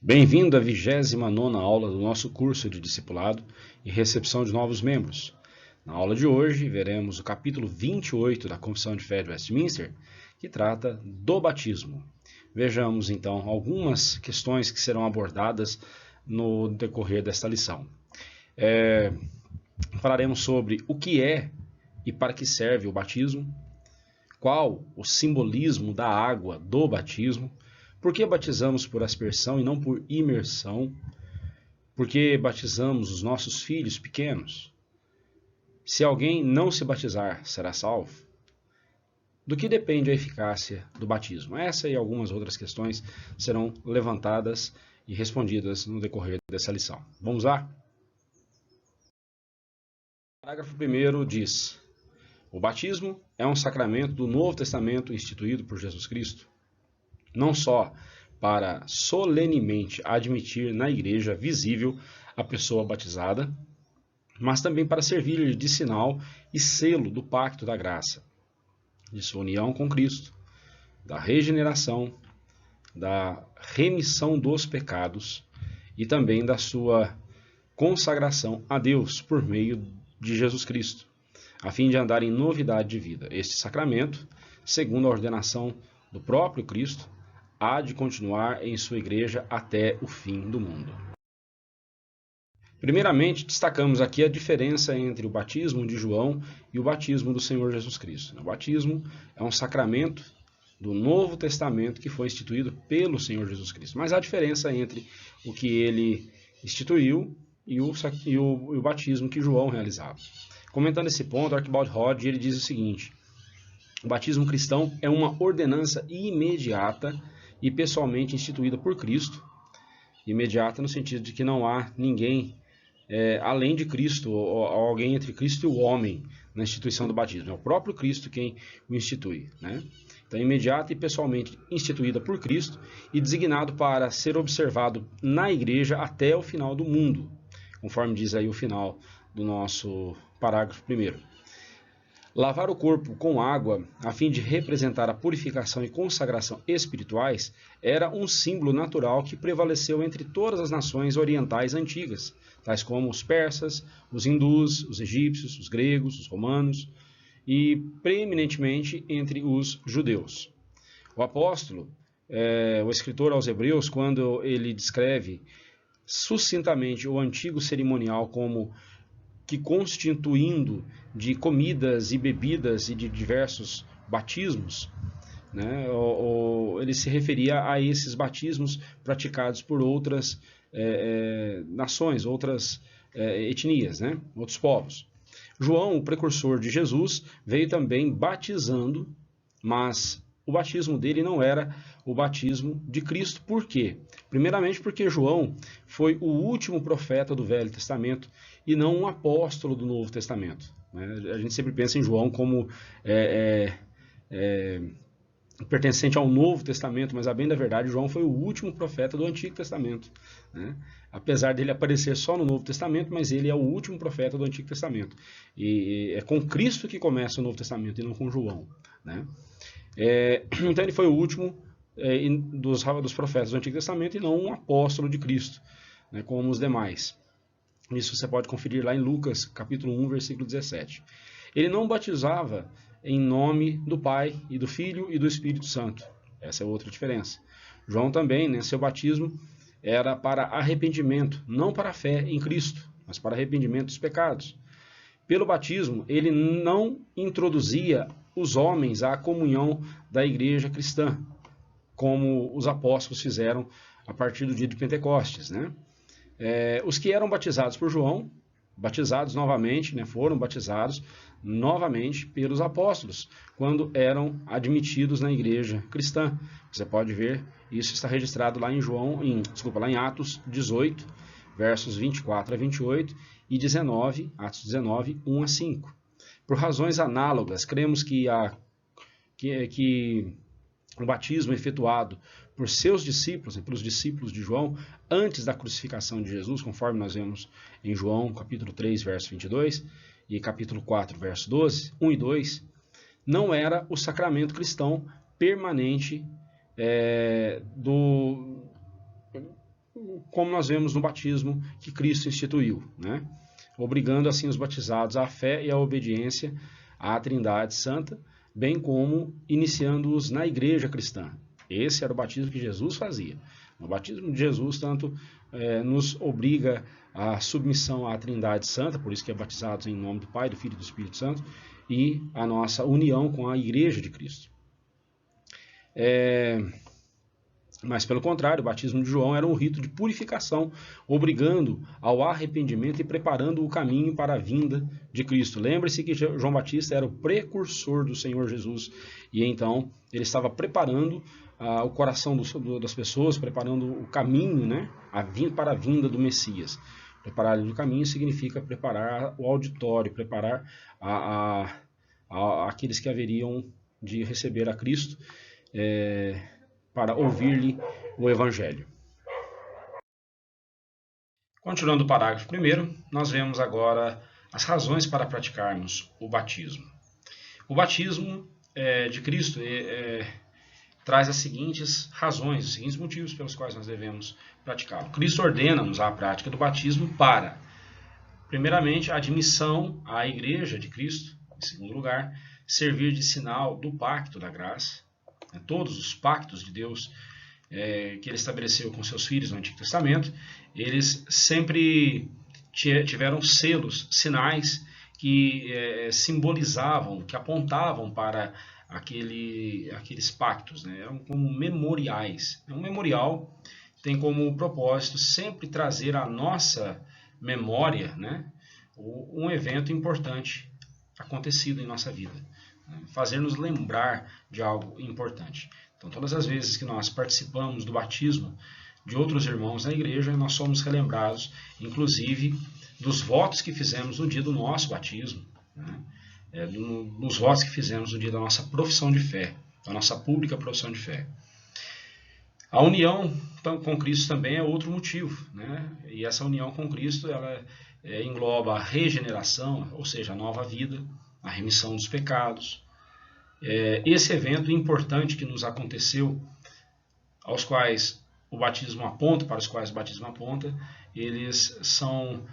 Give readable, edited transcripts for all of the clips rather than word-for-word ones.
Bem-vindo à 29ª aula do nosso curso de discipulado e recepção de novos membros. Na aula de hoje, veremos o capítulo 28 da Confissão de Fé de Westminster, que trata do batismo. Vejamos, então, algumas questões que serão abordadas no decorrer desta lição. Falaremos sobre o que é e para que serve o batismo, qual o simbolismo da água do batismo, por que batizamos por aspersão e não por imersão, por que batizamos os nossos filhos pequenos, se alguém não se batizar, será salvo, do que depende a eficácia do batismo. Essa e algumas outras questões serão levantadas e respondidas no decorrer dessa lição. Vamos lá? O parágrafo 1º diz: o batismo é um sacramento do Novo Testamento instituído por Jesus Cristo, não só para solenemente admitir na igreja visível a pessoa batizada, mas também para servir de sinal e selo do pacto da graça, de sua união com Cristo, da regeneração, da remissão dos pecados e também da sua consagração a Deus por meio de Jesus Cristo, a fim de andar em novidade de vida. Este sacramento, segundo a ordenação do próprio Cristo, há de continuar em sua igreja até o fim do mundo. Primeiramente, destacamos aqui a diferença entre o batismo de João e o batismo do Senhor Jesus Cristo. O batismo é um sacramento do Novo Testamento que foi instituído pelo Senhor Jesus Cristo. Mas há diferença entre o que ele instituiu e o batismo que João realizava. Comentando esse ponto, Archibald Hodge ele diz o seguinte: o batismo cristão é uma ordenança imediata e pessoalmente instituída por Cristo, imediata no sentido de que não há ninguém além de Cristo, ou alguém entre Cristo e o homem na instituição do batismo. É o próprio Cristo quem o institui, né? Então, imediata e pessoalmente instituída por Cristo e designado para ser observado na igreja até o final do mundo, conforme diz aí o final do nosso parágrafo 1º. Lavar o corpo com água, a fim de representar a purificação e consagração espirituais, era um símbolo natural que prevaleceu entre todas as nações orientais antigas, tais como os persas, os hindus, os egípcios, os gregos, os romanos e, preeminentemente, entre os judeus. O apóstolo, o escritor aos Hebreus, quando ele descreve sucintamente o antigo cerimonial como que constituindo de comidas e bebidas e de diversos batismos, né, ele se referia a esses batismos praticados por outras nações, outras etnias, né, outros povos. João, o precursor de Jesus, veio também batizando, mas o batismo dele não era o batismo de Cristo. Por quê? Primeiramente porque João foi o último profeta do Velho Testamento e não um apóstolo do Novo Testamento, né? A gente sempre pensa em João como pertencente ao Novo Testamento, mas a bem da verdade, João foi o último profeta do Antigo Testamento, né? Apesar dele aparecer só no Novo Testamento, mas ele é o último profeta do Antigo Testamento. E é com Cristo que começa o Novo Testamento e não com João, né? Então ele foi o último dos profetas do Antigo Testamento e não um apóstolo de Cristo, né, como os demais. Isso você pode conferir lá em Lucas, capítulo 1, versículo 17. Ele não batizava em nome do Pai e do Filho e do Espírito Santo. Essa é outra diferença. João também, né, seu batismo era para arrependimento, não para a fé em Cristo, mas para arrependimento dos pecados. Pelo batismo, ele não introduzia os homens à comunhão da igreja cristã, como os apóstolos fizeram a partir do dia de Pentecostes, né? Os que eram batizados por João, batizados novamente, né, foram batizados novamente pelos apóstolos, quando eram admitidos na igreja cristã. Você pode ver, isso está registrado lá em Atos 18, versos 24 a 28 e 19, Atos 19, 1 a 5. Por razões análogas, cremos que o batismo efetuado por seus discípulos, pelos discípulos de João, antes da crucificação de Jesus, conforme nós vemos em João, capítulo 3, verso 22, e capítulo 4, verso 12, 1 e 2, não era o sacramento cristão permanente como nós vemos no batismo que Cristo instituiu, né? Obrigando assim os batizados à fé e à obediência à Trindade Santa, bem como iniciando-os na igreja cristã. Esse era o batismo que Jesus fazia. O batismo de Jesus tanto nos obriga à submissão à Trindade Santa, por isso que é batizados em nome do Pai, do Filho e do Espírito Santo, e a nossa união com a igreja de Cristo. Mas, pelo contrário, o batismo de João era um rito de purificação, obrigando ao arrependimento e preparando o caminho para a vinda de Cristo. Lembre-se que João Batista era o precursor do Senhor Jesus, e então ele estava preparando o coração das pessoas, preparando o caminho, né, para a vinda do Messias. Preparar o caminho significa preparar o auditório, preparar aqueles que haveriam de receber a Cristo, para ouvir-lhe o Evangelho. Continuando o parágrafo 1º, nós vemos agora as razões para praticarmos o batismo. O batismo de Cristo traz as seguintes razões, os seguintes motivos pelos quais nós devemos praticá-lo. Cristo ordena-nos a prática do batismo para, primeiramente, a admissão à igreja de Cristo, em segundo lugar, servir de sinal do pacto da graça. Todos os pactos de Deus que ele estabeleceu com seus filhos no Antigo Testamento, eles sempre tiveram selos, sinais que simbolizavam, que apontavam para aqueles pactos, né? Eram como memoriais. Um memorial tem como propósito sempre trazer à nossa memória, né, um evento importante acontecido em nossa vida, fazer-nos lembrar de algo importante. Então, todas as vezes que nós participamos do batismo de outros irmãos na igreja, nós somos relembrados, inclusive, dos votos que fizemos no dia do nosso batismo, né? Nos votos que fizemos no dia da nossa profissão de fé, da nossa pública profissão de fé. A união com Cristo também é outro motivo, né? E essa união com Cristo, ela engloba a regeneração, ou seja, a nova vida, a remissão dos pecados. Esse evento importante que nos aconteceu, aos quais o batismo aponta, para os quais o batismo aponta, eles são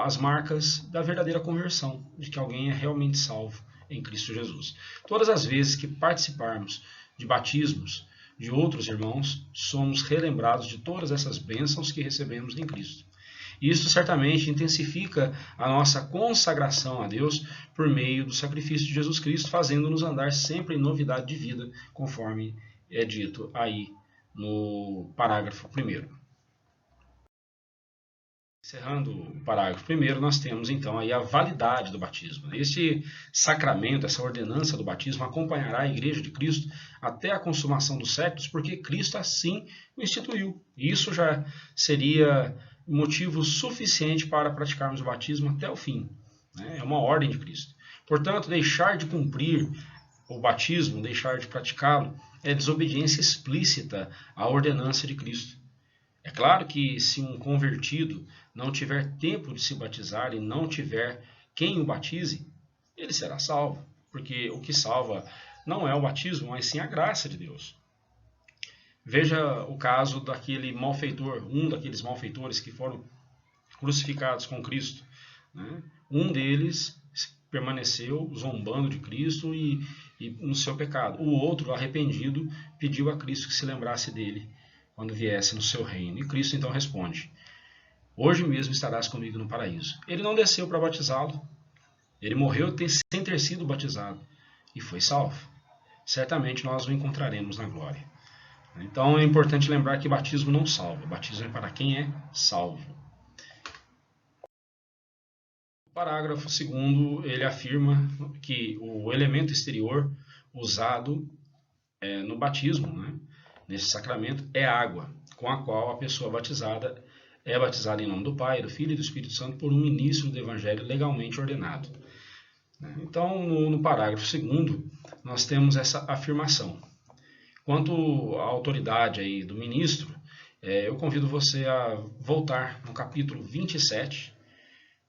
as marcas da verdadeira conversão, de que alguém é realmente salvo em Cristo Jesus. Todas as vezes que participarmos de batismos de outros irmãos, somos relembrados de todas essas bênçãos que recebemos em Cristo. Isso certamente intensifica a nossa consagração a Deus por meio do sacrifício de Jesus Cristo, fazendo-nos andar sempre em novidade de vida, conforme é dito aí no parágrafo 1º. Encerrando o parágrafo 1º, nós temos então aí a validade do batismo. Este sacramento, essa ordenança do batismo acompanhará a Igreja de Cristo até a consumação dos séculos, porque Cristo assim o instituiu. E isso já seria motivo suficiente para praticarmos o batismo até o fim, né? É uma ordem de Cristo. Portanto, deixar de cumprir o batismo, deixar de praticá-lo, é desobediência explícita à ordenança de Cristo. É claro que se um convertido não tiver tempo de se batizar e não tiver quem o batize, ele será salvo, porque o que salva não é o batismo, mas sim a graça de Deus. Veja o caso daquele malfeitor, um daqueles malfeitores que foram crucificados com Cristo, né? Um deles permaneceu zombando de Cristo e no seu pecado. O outro, arrependido, pediu a Cristo que se lembrasse dele quando viesse no seu reino. E Cristo então responde: hoje mesmo estarás comigo no paraíso. Ele não desceu para batizá-lo, ele morreu sem ter sido batizado e foi salvo. Certamente nós o encontraremos na glória. Então é importante lembrar que batismo não salva, batismo é para quem é salvo. O parágrafo 2º, ele afirma que o elemento exterior usado no batismo, né, nesse sacramento, é água, com a qual a pessoa batizada é batizada em nome do Pai, do Filho e do Espírito Santo por um ministro do Evangelho legalmente ordenado. Então, no parágrafo 2º, nós temos essa afirmação. Quanto à autoridade aí do ministro, eu convido você a voltar no capítulo 27,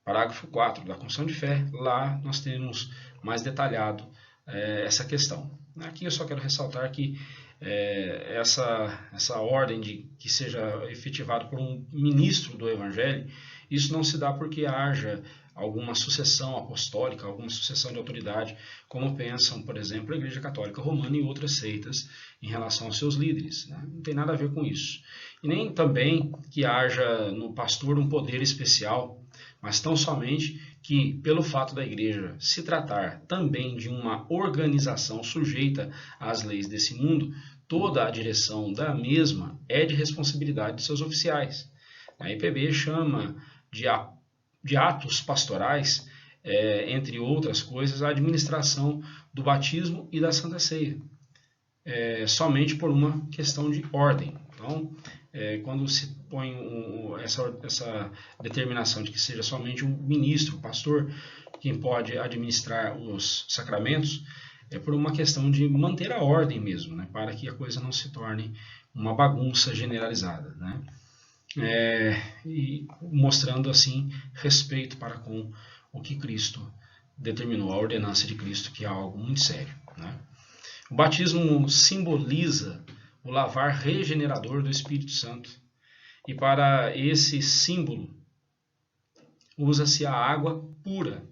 parágrafo 4 da Confissão de Fé. Lá nós temos mais detalhado essa questão. Aqui eu só quero ressaltar que essa ordem de que seja efetivado por um ministro do Evangelho, isso não se dá porque haja alguma sucessão apostólica, alguma sucessão de autoridade, como pensam, por exemplo, a Igreja Católica Romana e outras seitas em relação aos seus líderes, né? Não tem nada a ver com isso. E nem também que haja no pastor um poder especial, mas tão somente que, pelo fato da Igreja se tratar também de uma organização sujeita às leis desse mundo, toda a direção da mesma é de responsabilidade de seus oficiais. A IPB chama de atos pastorais, entre outras coisas, a administração do batismo e da Santa Ceia, somente por uma questão de ordem. Então, quando se põe essa determinação de que seja somente um ministro, o pastor, quem pode administrar os sacramentos, é por uma questão de manter a ordem mesmo, né, para que a coisa não se torne uma bagunça generalizada, né? E mostrando assim respeito para com o que Cristo determinou, a ordenança de Cristo, que é algo muito sério, né? O batismo simboliza o lavar regenerador do Espírito Santo, e para esse símbolo usa-se a água pura.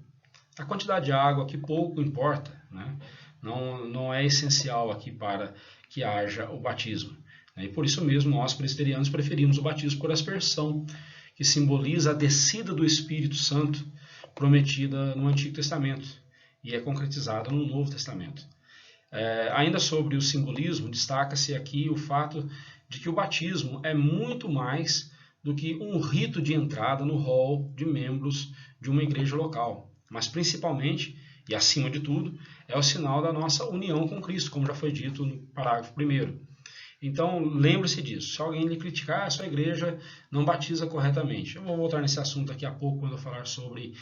A quantidade de água aqui pouco importa, né? Não é essencial aqui para que haja o batismo. E por isso mesmo nós presbiterianos preferimos o batismo por aspersão, que simboliza a descida do Espírito Santo prometida no Antigo Testamento e é concretizada no Novo Testamento. Ainda sobre o simbolismo, destaca-se aqui o fato de que o batismo é muito mais do que um rito de entrada no hall de membros de uma igreja local, mas principalmente, e acima de tudo, é o sinal da nossa união com Cristo, como já foi dito no parágrafo 1º. Então, lembre-se disso. Se alguém lhe criticar, a sua igreja não batiza corretamente. Eu vou voltar nesse assunto daqui a pouco, quando eu falar sobre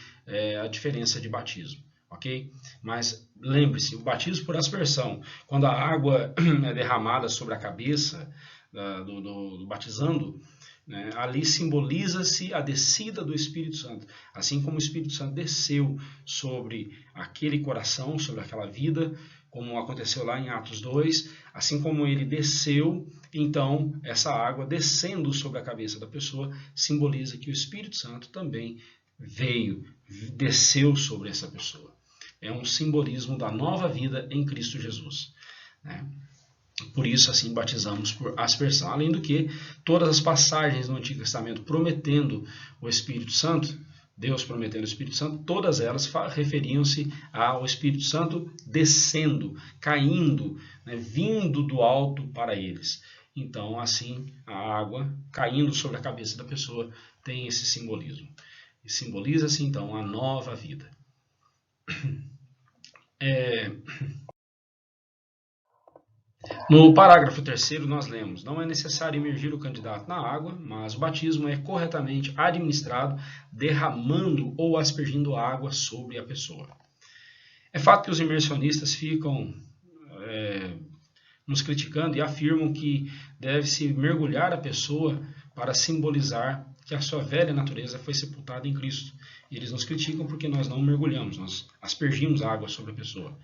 a diferença de batismo, ok? Mas lembre-se, o batismo por aspersão, quando a água é derramada sobre a cabeça do batizando, né, ali simboliza-se a descida do Espírito Santo. Assim como o Espírito Santo desceu sobre aquele coração, sobre aquela vida, como aconteceu lá em Atos 2, assim como ele desceu, então essa água descendo sobre a cabeça da pessoa simboliza que o Espírito Santo também desceu sobre essa pessoa. É um simbolismo da nova vida em Cristo Jesus, né? Por isso, assim, batizamos por aspersão. Além do que, todas as passagens no Antigo Testamento prometendo o Espírito Santo, Deus prometendo o Espírito Santo, todas elas referiam-se ao Espírito Santo descendo, caindo, né, vindo do alto para eles. Então, assim, a água caindo sobre a cabeça da pessoa tem esse simbolismo. E simboliza-se, então, a nova vida. No parágrafo 3º nós lemos: não é necessário imergir o candidato na água, mas o batismo é corretamente administrado derramando ou aspergindo água sobre a pessoa. É fato que os imersionistas ficam nos criticando e afirmam que deve-se mergulhar a pessoa para simbolizar que a sua velha natureza foi sepultada em Cristo. E eles nos criticam porque nós não mergulhamos, nós aspergimos água sobre a pessoa.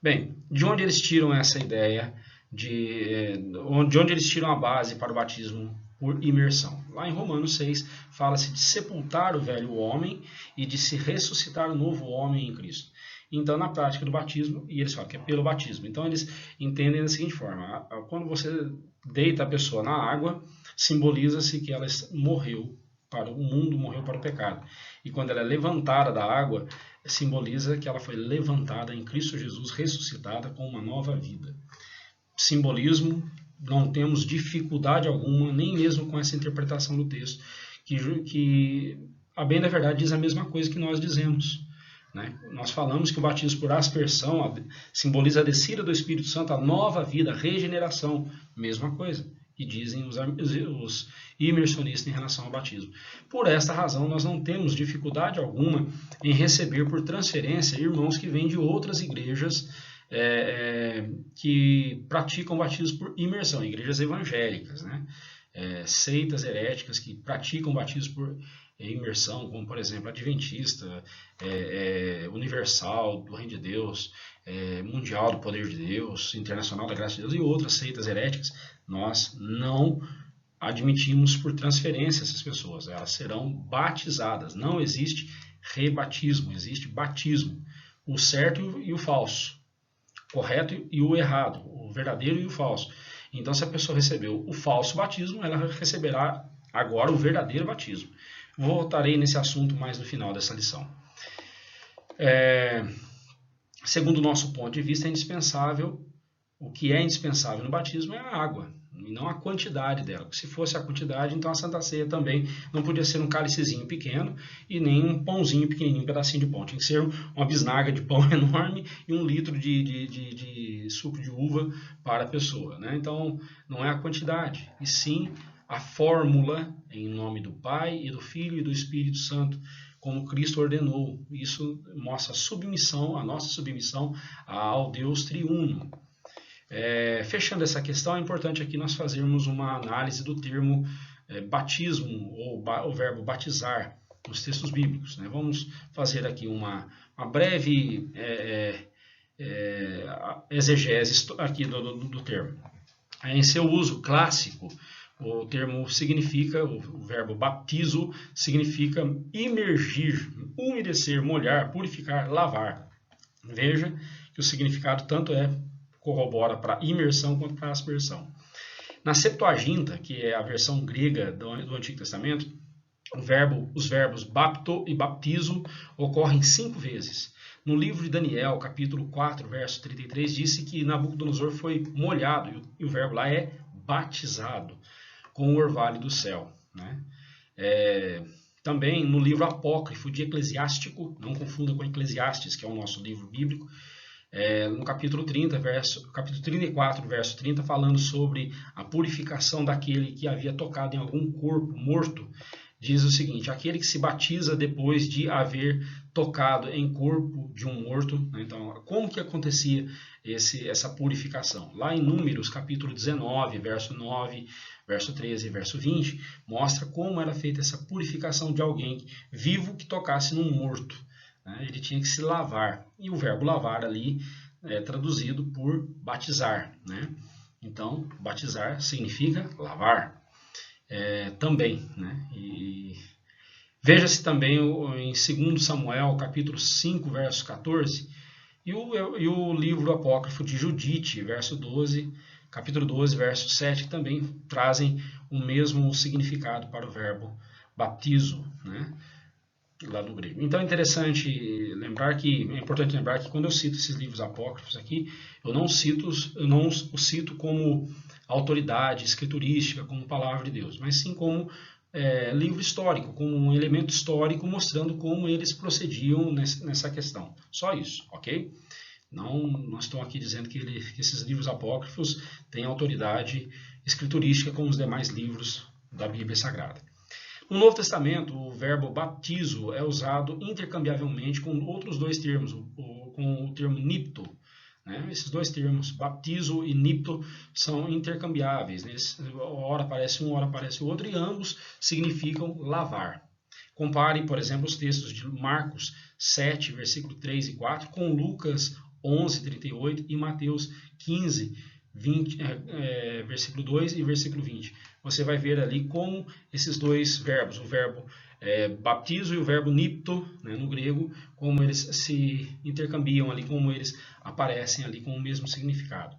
Bem, de onde eles tiram essa ideia de onde eles tiram a base para o batismo por imersão? Lá em Romanos 6 fala-se de sepultar o velho homem e de se ressuscitar o novo homem em Cristo. Então, na prática do batismo, e eles falam que é pelo batismo, então eles entendem da seguinte forma: quando você deita a pessoa na água, simboliza-se que ela morreu para o mundo, morreu para o pecado. E quando ela é levantada da água, simboliza que ela foi levantada em Cristo Jesus, ressuscitada com uma nova vida. Simbolismo, não temos dificuldade alguma, nem mesmo com essa interpretação do texto, que a bem da verdade diz a mesma coisa que nós dizemos, né? Nós falamos que o batismo por aspersão simboliza a descida do Espírito Santo, a nova vida, a regeneração, mesma coisa que dizem os imersionistas em relação ao batismo. Por esta razão, nós não temos dificuldade alguma em receber por transferência irmãos que vêm de outras igrejas que praticam batismo por imersão, igrejas evangélicas, né? Seitas heréticas que praticam batismo por imersão, como por exemplo Adventista, Universal do Reino de Deus, Mundial do Poder de Deus, Internacional da Graça de Deus e outras seitas heréticas, nós não admitimos por transferência essas pessoas, elas serão batizadas. Não existe rebatismo, existe batismo. O certo e o falso, o correto e o errado, o verdadeiro e o falso. Então, se a pessoa recebeu o falso batismo, ela receberá agora o verdadeiro batismo. Voltarei nesse assunto mais no final dessa lição. Segundo o nosso ponto de vista, é indispensável. O que é indispensável no batismo é a água, e não a quantidade dela. Se fosse a quantidade, então a Santa Ceia também não podia ser um cálicezinho pequeno e nem um pãozinho pequenininho, um pedacinho de pão. Tinha que ser uma bisnaga de pão enorme e 1 litro de suco de uva para a pessoa, né? Então, não é a quantidade, e sim a fórmula em nome do Pai e do Filho e do Espírito Santo, como Cristo ordenou. Isso mostra a submissão, a nossa submissão ao Deus triuno. Fechando essa questão, é importante aqui nós fazermos uma análise do termo batismo, ou o verbo batizar, nos textos bíblicos, né? Vamos fazer aqui uma breve exegese aqui do termo. Em seu uso clássico, o termo significa, o verbo baptizo, significa imergir, umedecer, molhar, purificar, lavar. Veja que o significado tanto corrobora para imersão quanto para aspersão. Na Septuaginta, que é a versão grega do Antigo Testamento, os verbos bapto e baptizo ocorrem 5 vezes. No livro de Daniel, capítulo 4, verso 33, disse que Nabucodonosor foi molhado, e o verbo lá é batizado, com o orvalho do céu, né? Também no livro apócrifo de Eclesiástico, não confunda com Eclesiastes, que é o nosso livro bíblico, no capítulo 34, verso 30, falando sobre a purificação daquele que havia tocado em algum corpo morto, diz o seguinte: aquele que se batiza depois de haver tocado em corpo de um morto, né? Então, como que acontecia essa purificação? Lá em Números, capítulo 19, verso 9, verso 13 e verso 20, mostra como era feita essa purificação de alguém vivo que tocasse num morto. Ele tinha que se lavar, e o verbo lavar ali é traduzido por batizar, né? Então, batizar significa lavar também, né? E veja-se também em 2 Samuel, capítulo 5, verso 14, e o livro apócrifo de Judite, capítulo 12, verso 7, que também trazem o mesmo significado para o verbo baptizo, né? Lá do grego. Então é importante lembrar que quando eu cito esses livros apócrifos aqui, eu não os cito como autoridade escriturística, como palavra de Deus, mas sim como livro histórico, como um elemento histórico mostrando como eles procediam nessa questão. Só isso, ok? Não estou aqui dizendo que esses livros apócrifos têm autoridade escriturística como os demais livros da Bíblia Sagrada. No Novo Testamento, o verbo baptizo é usado intercambiavelmente com outros 2 termos, com o termo nipto, né? Esses 2 termos, baptizo e nipto, são intercambiáveis, né? Ora aparece um, ora aparece o outro, e ambos significam lavar. Compare, por exemplo, os textos de Marcos 7, versículo 3 e 4, com Lucas 11, 38 e Mateus 15, 20, versículo 2 e versículo 20. Você vai ver ali como esses 2 verbos, o verbo baptizo e o verbo nipto, né, no grego, como eles se intercambiam ali, como eles aparecem ali com o mesmo significado.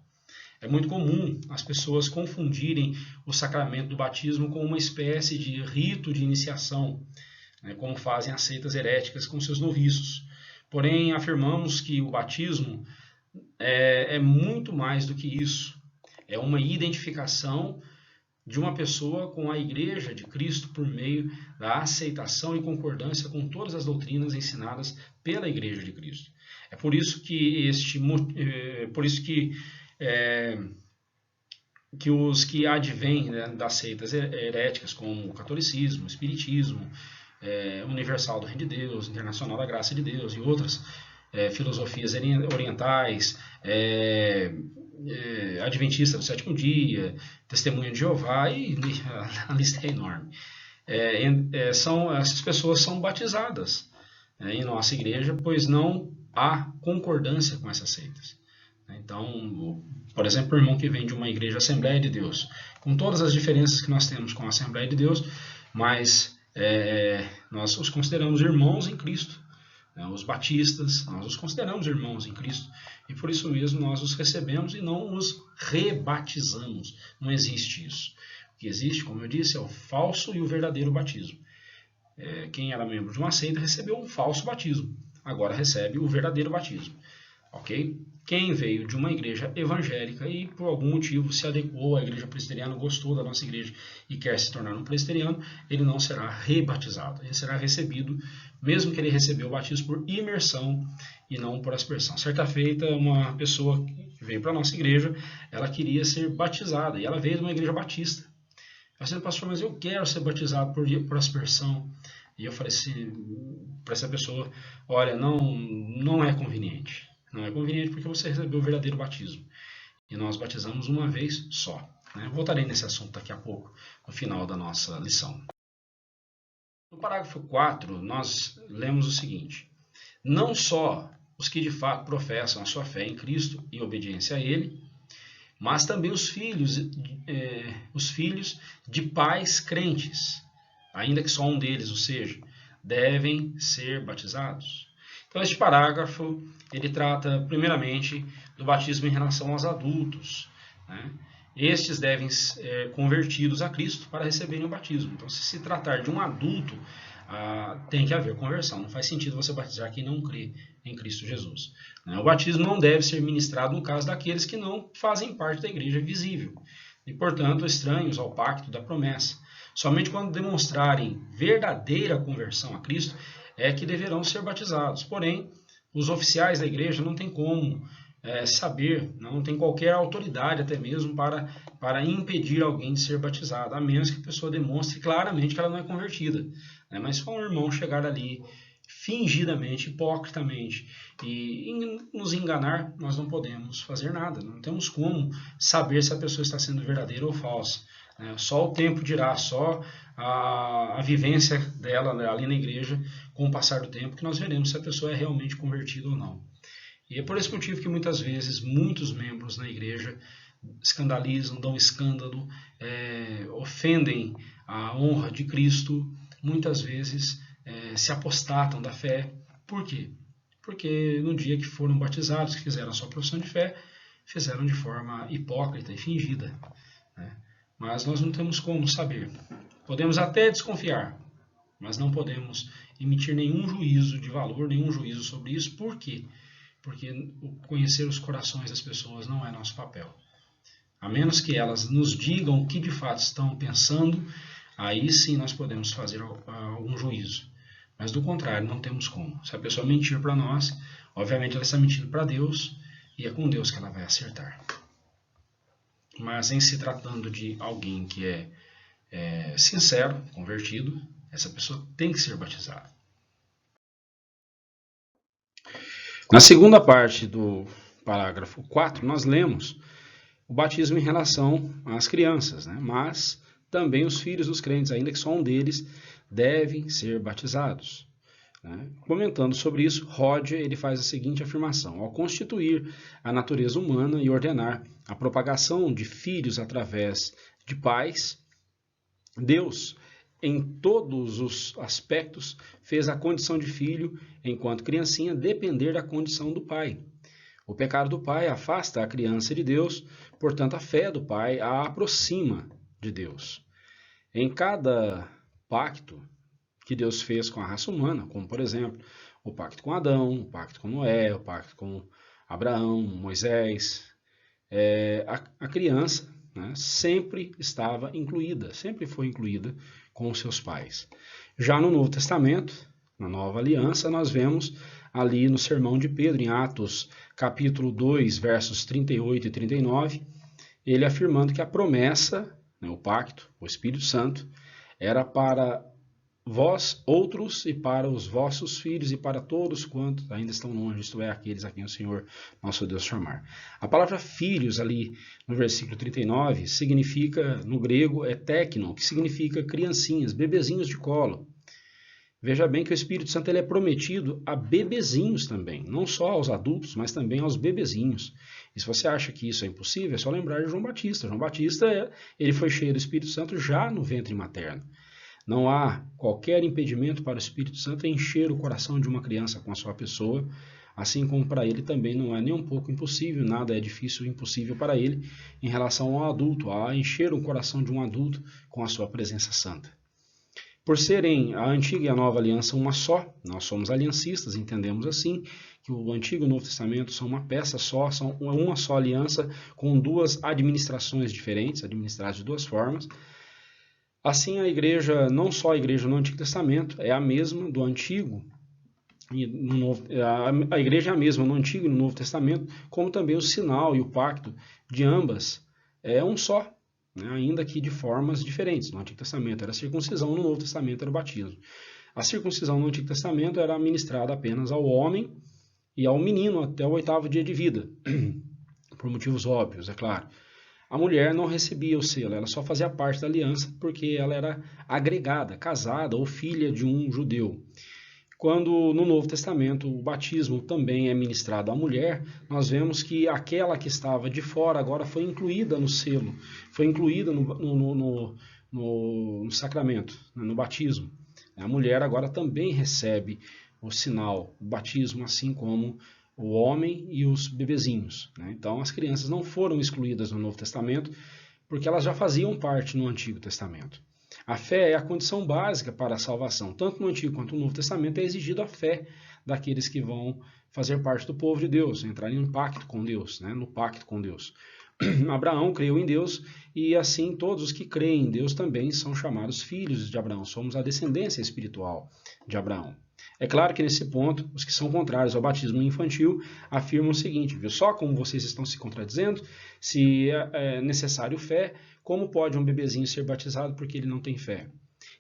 É muito comum as pessoas confundirem o sacramento do batismo com uma espécie de rito de iniciação, né, como fazem as seitas heréticas com seus noviços. Porém, afirmamos que o batismo é muito mais do que isso. É uma identificação de uma pessoa com a Igreja de Cristo por meio da aceitação e concordância com todas as doutrinas ensinadas pela Igreja de Cristo. É por isso que os que advêm, né, das seitas heréticas, como o catolicismo, o espiritismo, Universal do Reino de Deus, Internacional da Graça de Deus e outras filosofias orientais, Adventista do Sétimo Dia, Testemunha de Jeová, e a lista é enorme. essas pessoas são batizadas em nossa igreja, pois não há concordância com essas seitas. Então, por exemplo, o irmão que vem de uma igreja Assembleia de Deus, com todas as diferenças que nós temos com a Assembleia de Deus, mas nós os consideramos irmãos em Cristo. Os batistas, nós os consideramos irmãos em Cristo, e por isso mesmo nós os recebemos e não os rebatizamos. Não existe isso. O que existe, como eu disse, é o falso e o verdadeiro batismo. Quem era membro de uma seita recebeu um falso batismo, agora recebe o verdadeiro batismo. Ok? Quem veio de uma igreja evangélica e por algum motivo se adequou à igreja presbiteriana, gostou da nossa igreja e quer se tornar um presbiteriano, ele não será rebatizado. Ele será recebido, mesmo que ele recebeu o batismo por imersão e não por aspersão. Certa feita, uma pessoa que veio para a nossa igreja, ela queria ser batizada e ela veio de uma igreja batista. Ela disse, pastor, mas eu quero ser batizado por aspersão. E eu falei assim para essa pessoa, olha, não é conveniente. Não é conveniente porque você recebeu o verdadeiro batismo. E nós batizamos uma vez só. Voltarei nesse assunto daqui a pouco, no final da nossa lição. No parágrafo 4, nós lemos o seguinte. Não só os que de fato professam a sua fé em Cristo e obediência a Ele, mas também os filhos de pais crentes, ainda que só um deles o seja, devem ser batizados. Então, este parágrafo, ele trata, primeiramente, do batismo em relação aos adultos. Estes devem ser convertidos a Cristo para receberem o batismo. Então, se tratar de um adulto, tem que haver conversão. Não faz sentido você batizar quem não crê em Cristo Jesus. O batismo não deve ser ministrado no caso daqueles que não fazem parte da igreja visível e, portanto, estranhos ao pacto da promessa. Somente quando demonstrarem verdadeira conversão a Cristo é que deverão ser batizados. Porém, os oficiais da igreja não têm como saber, não tem qualquer autoridade até mesmo para impedir alguém de ser batizado, a menos que a pessoa demonstre claramente que ela não é convertida. Mas se for um irmão chegar ali fingidamente, hipocritamente e nos enganar, nós não podemos fazer nada, não temos como saber se a pessoa está sendo verdadeira ou falsa. Só o tempo dirá, só a vivência dela ali na igreja, com o passar do tempo, que nós veremos se a pessoa é realmente convertida ou não. E é por esse motivo que muitas vezes muitos membros na igreja escandalizam, dão escândalo, ofendem a honra de Cristo, muitas vezes se apostatam da fé. Por quê? Porque no dia que foram batizados, que fizeram a sua profissão de fé, fizeram de forma hipócrita e fingida. Mas nós não temos como saber. Podemos até desconfiar, mas não podemos emitir nenhum juízo de valor, nenhum juízo sobre isso. Por quê? Porque conhecer os corações das pessoas não é nosso papel. A menos que elas nos digam o que de fato estão pensando, aí sim nós podemos fazer algum juízo. Mas do contrário, não temos como. Se a pessoa mentir para nós, obviamente ela está mentindo para Deus, e é com Deus que ela vai acertar. Mas em se tratando de alguém que é sincero, convertido, essa pessoa tem que ser batizada. Na segunda parte do parágrafo 4, nós lemos o batismo em relação às crianças, mas também os filhos dos crentes, ainda que só um deles, devem ser batizados. Comentando sobre isso, Roger ele faz a seguinte afirmação: ao constituir a natureza humana e ordenar a propagação de filhos através de pais, Deus, em todos os aspectos, fez a condição de filho, enquanto criancinha, depender da condição do pai. O pecado do pai afasta a criança de Deus, portanto, a fé do pai a aproxima de Deus. Em cada pacto que Deus fez com a raça humana, como, por exemplo, o pacto com Adão, o pacto com Noé, o pacto com Abraão, Moisés, a criança sempre estava incluída, sempre foi incluída com os seus pais. Já no Novo Testamento, na Nova Aliança, nós vemos ali no Sermão de Pedro, em Atos, capítulo 2, versos 38 e 39, ele afirmando que a promessa, o pacto, o Espírito Santo, era para vós outros e para os vossos filhos e para todos quantos ainda estão longe, isto é, aqueles a quem o Senhor nosso Deus chamar. A palavra filhos ali no versículo 39 significa, no grego, é teknon, que significa criancinhas, bebezinhos de colo. Veja bem que o Espírito Santo ele é prometido a bebezinhos também, não só aos adultos, mas também aos bebezinhos. E se você acha que isso é impossível, é só lembrar de João Batista. João Batista ele foi cheio do Espírito Santo já no ventre materno. Não há qualquer impedimento para o Espírito Santo encher o coração de uma criança com a sua pessoa, assim como para ele também não é nem um pouco impossível, nada é difícil ou impossível para ele em relação ao adulto, a encher o coração de um adulto com a sua presença santa. Por serem a antiga e a nova aliança uma só, nós somos aliancistas, entendemos assim, que o Antigo e o Novo Testamento são uma peça só, são uma só aliança com duas administrações diferentes, administradas de duas formas. Assim, a igreja, não só a igreja no Antigo Testamento, é a mesma do Antigo e no Novo, a igreja é a mesma no Antigo e no Novo Testamento, como também o sinal e o pacto de ambas é um só, né? Ainda que de formas diferentes. No Antigo Testamento era a circuncisão, no Novo Testamento era o batismo. A circuncisão no Antigo Testamento era ministrada apenas ao homem e ao menino até o 8º dia de vida, por motivos óbvios, é claro. A mulher não recebia o selo, ela só fazia parte da aliança porque ela era agregada, casada ou filha de um judeu. Quando no Novo Testamento o batismo também é ministrado à mulher, nós vemos que aquela que estava de fora agora foi incluída no selo, foi incluída no sacramento, no batismo. A mulher agora também recebe o sinal, o batismo, assim como o homem e os bebezinhos, né? Então as crianças não foram excluídas no Novo Testamento porque elas já faziam parte no Antigo Testamento. A fé é a condição básica para a salvação. Tanto no Antigo quanto no Novo Testamento é exigida a fé daqueles que vão fazer parte do povo de Deus, entrarem em pacto com Deus, né? No pacto com Deus. Abraão creu em Deus e assim todos os que creem em Deus também são chamados filhos de Abraão. Somos a descendência espiritual de Abraão. É claro que nesse ponto, os que são contrários ao batismo infantil afirmam o seguinte, viu só como vocês estão se contradizendo? Se é necessário fé, como pode um bebezinho ser batizado porque ele não tem fé?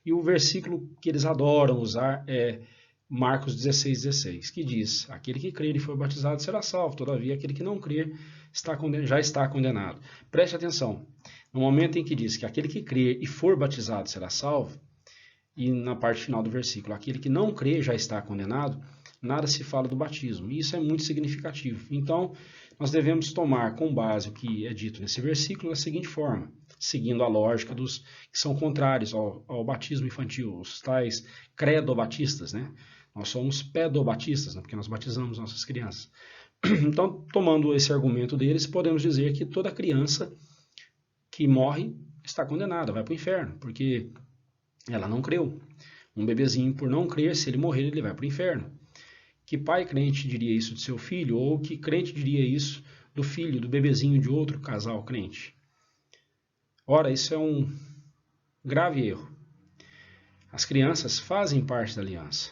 E o versículo que eles adoram usar é Marcos 16:16, que diz, aquele que crer e for batizado será salvo, todavia aquele que não crer já está condenado. Preste atenção, no momento em que diz que aquele que crer e for batizado será salvo, e na parte final do versículo, aquele que não crê já está condenado, nada se fala do batismo. E isso é muito significativo. Então, nós devemos tomar com base o que é dito nesse versículo da seguinte forma, seguindo a lógica dos que são contrários ao batismo infantil, os tais credobatistas, né? Nós somos pedobatistas, né? Porque nós batizamos nossas crianças. Então, tomando esse argumento deles, podemos dizer que toda criança que morre está condenada, vai para o inferno, porque ela não creu. Um bebezinho, por não crer, se ele morrer, ele vai para o inferno. Que pai crente diria isso de seu filho? Ou que crente diria isso do filho, do bebezinho de outro casal crente? Ora, isso é um grave erro. As crianças fazem parte da aliança.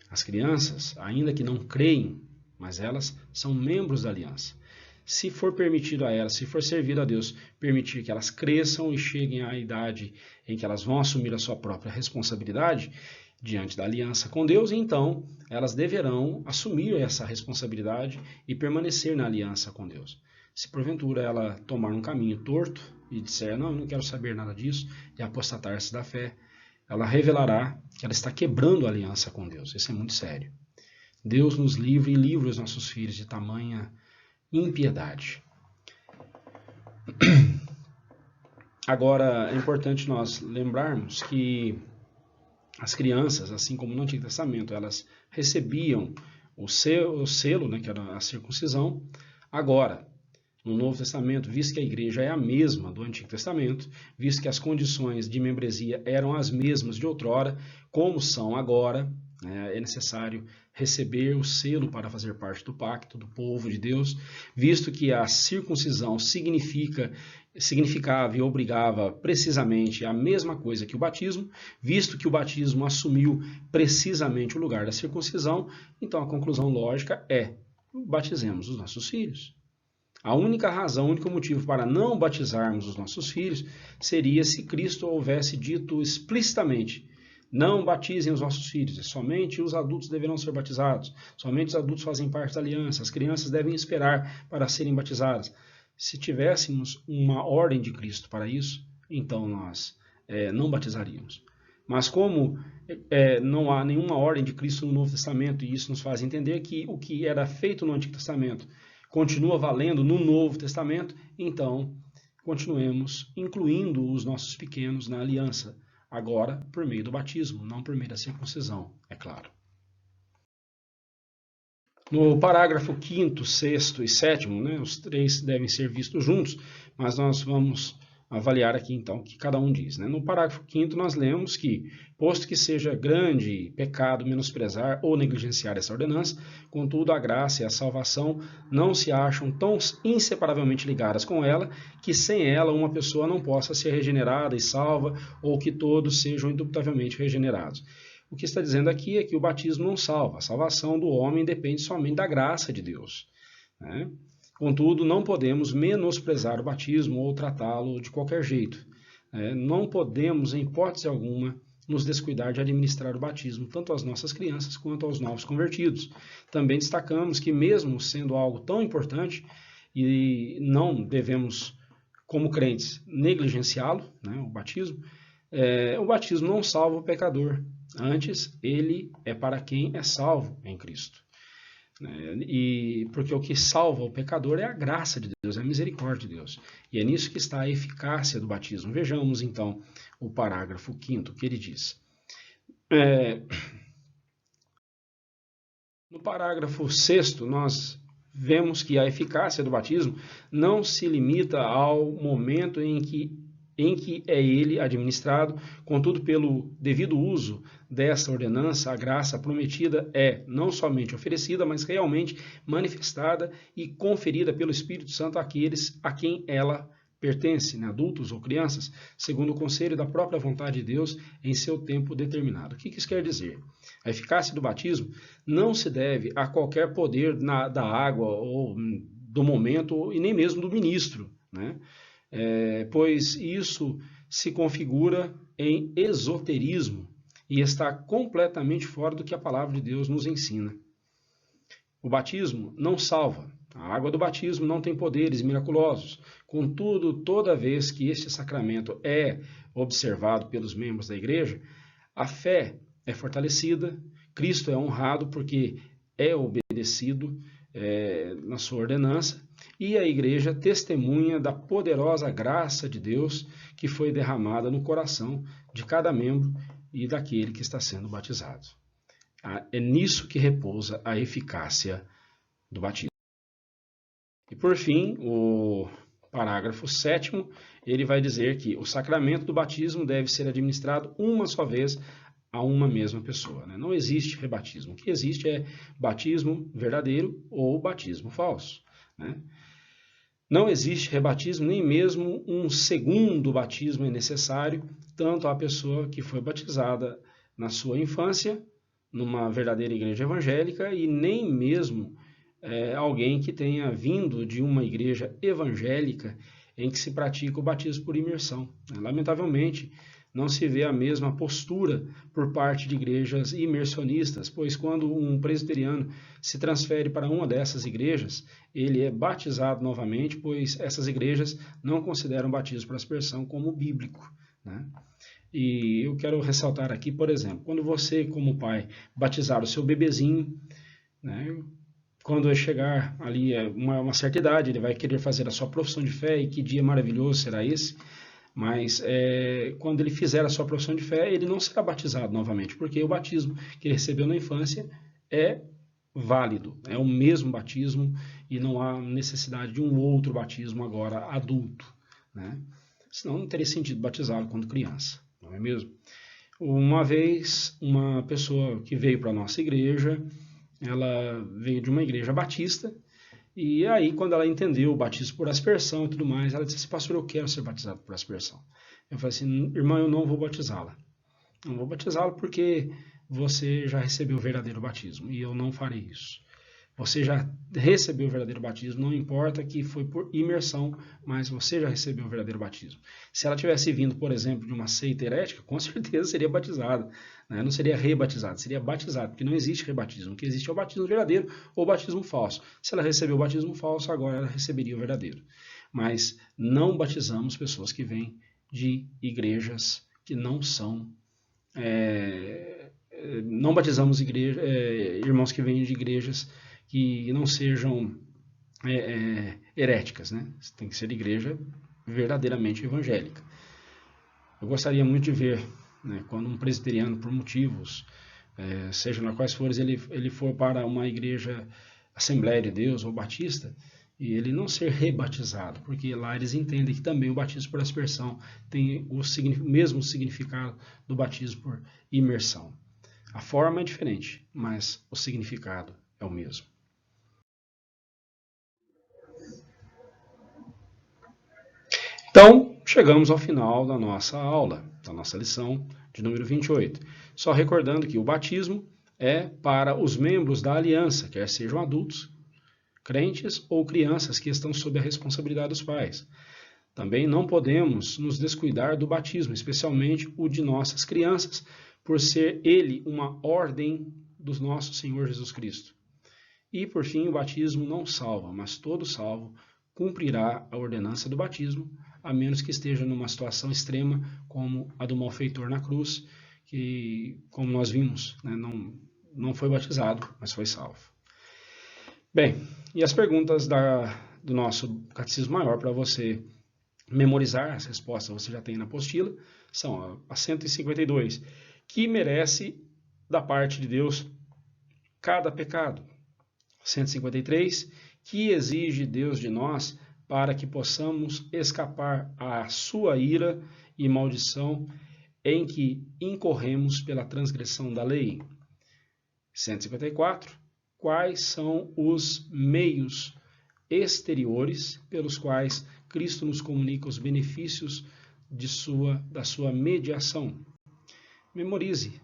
As crianças, ainda que não creem, mas elas são membros da aliança. Se for permitido a elas, se for servido a Deus, permitir que elas cresçam e cheguem à idade em que elas vão assumir a sua própria responsabilidade diante da aliança com Deus, então elas deverão assumir essa responsabilidade e permanecer na aliança com Deus. Se porventura ela tomar um caminho torto e disser, não, eu não quero saber nada disso, e apostatar-se da fé, ela revelará que ela está quebrando a aliança com Deus. Isso é muito sério. Deus nos livre e livre os nossos filhos de tamanha impiedade. Agora, é importante nós lembrarmos que as crianças, assim como no Antigo Testamento, elas recebiam o selo, né, que era a circuncisão. Agora, no Novo Testamento, visto que a igreja é a mesma do Antigo Testamento, visto que as condições de membresia eram as mesmas de outrora, como são agora, é necessário receber o selo para fazer parte do pacto, do povo de Deus, visto que a circuncisão significava e obrigava precisamente a mesma coisa que o batismo, visto que o batismo assumiu precisamente o lugar da circuncisão, então a conclusão lógica é, batizemos os nossos filhos. A única razão, o único motivo para não batizarmos os nossos filhos seria se Cristo houvesse dito explicitamente, não batizem os vossos filhos, somente os adultos deverão ser batizados, somente os adultos fazem parte da aliança, as crianças devem esperar para serem batizadas. Se tivéssemos uma ordem de Cristo para isso, então nós não batizaríamos. Mas como não há nenhuma ordem de Cristo no Novo Testamento, e isso nos faz entender que o que era feito no Antigo Testamento continua valendo no Novo Testamento, então continuemos incluindo os nossos pequenos na aliança, agora por meio do batismo, não por meio da circuncisão, é claro. No parágrafo 5º, 6º e 7º, os três devem ser vistos juntos, mas nós vamos avaliar aqui então o que cada um diz. No parágrafo 5º nós lemos que, posto que seja grande pecado menosprezar ou negligenciar essa ordenança, contudo a graça e a salvação não se acham tão inseparavelmente ligadas com ela, que sem ela uma pessoa não possa ser regenerada e salva, ou que todos sejam indubitavelmente regenerados. O que está dizendo aqui é que o batismo não salva, a salvação do homem depende somente da graça de Deus, Contudo, não podemos menosprezar o batismo ou tratá-lo de qualquer jeito. Não podemos, em hipótese alguma, nos descuidar de administrar o batismo, tanto às nossas crianças quanto aos novos convertidos. Também destacamos que, mesmo sendo algo tão importante, e não devemos, como crentes, negligenciá-lo, o batismo não salva o pecador. Antes, ele é para quem é salvo em Cristo. E porque o que salva o pecador é a graça de Deus, é a misericórdia de Deus. E é nisso que está a eficácia do batismo. Vejamos, então, o parágrafo 5º, que ele diz. No parágrafo 6º, nós vemos que a eficácia do batismo não se limita ao momento em que é ele administrado, contudo, pelo devido uso dessa ordenança, a graça prometida é não somente oferecida, mas realmente manifestada e conferida pelo Espírito Santo àqueles a quem ela pertence, adultos ou crianças, segundo o conselho da própria vontade de Deus em seu tempo determinado. O que isso quer dizer? A eficácia do batismo não se deve a qualquer poder da água ou do momento e nem mesmo do ministro, pois isso se configura em esoterismo e está completamente fora do que a palavra de Deus nos ensina. O batismo não salva. A água do batismo não tem poderes miraculosos. Contudo, toda vez que este sacramento é observado pelos membros da igreja, a fé é fortalecida, Cristo é honrado porque é obedecido na sua ordenança, e a igreja testemunha da poderosa graça de Deus que foi derramada no coração de cada membro e daquele que está sendo batizado. É nisso que repousa a eficácia do batismo. E por fim, o parágrafo 7º, ele vai dizer que o sacramento do batismo deve ser administrado uma só vez a uma mesma pessoa. Não existe rebatismo. O que existe é batismo verdadeiro ou batismo falso. Não existe rebatismo, nem mesmo um segundo batismo é necessário, tanto a pessoa que foi batizada na sua infância, numa verdadeira igreja evangélica, e nem mesmo alguém que tenha vindo de uma igreja evangélica em que se pratica o batismo por imersão. Lamentavelmente, não se vê a mesma postura por parte de igrejas imersionistas, pois quando um presbiteriano se transfere para uma dessas igrejas, ele é batizado novamente, pois essas igrejas não consideram o batismo por aspersão como bíblico. E eu quero ressaltar aqui, por exemplo, quando você, como pai, batizar o seu bebezinho, quando ele chegar ali a uma certa idade, ele vai querer fazer a sua profissão de fé, e que dia maravilhoso será esse? Mas quando ele fizer a sua profissão de fé, ele não será batizado novamente, porque o batismo que ele recebeu na infância é válido, é o mesmo batismo e não há necessidade de um outro batismo agora adulto. Senão não teria sentido batizá-lo quando criança, não é mesmo? Uma vez, uma pessoa que veio para a nossa igreja, ela veio de uma igreja batista, e aí, quando ela entendeu o batismo por aspersão e tudo mais, ela disse assim: pastor, eu quero ser batizado por aspersão. Eu falei assim: irmã, eu não vou batizá-la. Não vou batizá-la porque você já recebeu o verdadeiro batismo, e eu não farei isso. Você já recebeu o verdadeiro batismo, não importa que foi por imersão, mas você já recebeu o verdadeiro batismo. Se ela tivesse vindo, por exemplo, de uma seita herética, com certeza seria batizada, né? Não seria rebatizada, seria batizada, porque não existe rebatismo. O que existe é o batismo verdadeiro ou o batismo falso. Se ela recebeu o batismo falso, agora ela receberia o verdadeiro. Mas não batizamos pessoas que vêm de igrejas que não são... não batizamos irmãos que vêm de igrejas que não sejam heréticas, né? Tem que ser igreja verdadeiramente evangélica. Eu gostaria muito de ver, né, quando um presbiteriano, por motivos, seja lá quais forem, ele for para uma igreja Assembleia de Deus ou Batista, e ele não ser rebatizado, porque lá eles entendem que também o batismo por aspersão tem o mesmo significado do batismo por imersão. A forma é diferente, mas o significado é o mesmo. Então, chegamos ao final da nossa aula, da nossa lição de número 28. Só recordando que o batismo é para os membros da aliança, quer sejam adultos, crentes ou crianças que estão sob a responsabilidade dos pais. Também não podemos nos descuidar do batismo, especialmente o de nossas crianças, por ser ele uma ordem do nosso Senhor Jesus Cristo. E, por fim, o batismo não salva, mas todo salvo cumprirá a ordenança do batismo, a menos que esteja numa situação extrema, como a do malfeitor na cruz, que, como nós vimos, né, não foi batizado, mas foi salvo. Bem, e as perguntas do nosso Catecismo Maior, para você memorizar as respostas, você já tem na apostila, são a 152, que merece da parte de Deus cada pecado. 153, que exige Deus de nós para que possamos escapar à sua ira e maldição em que incorremos pela transgressão da lei. 154, quais são os meios exteriores pelos quais Cristo nos comunica os benefícios da sua mediação. Memorize,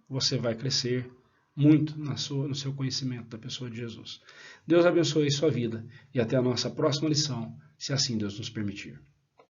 você vai crescer muito no seu conhecimento da pessoa de Jesus. Deus abençoe sua vida e até a nossa próxima lição, se assim Deus nos permitir.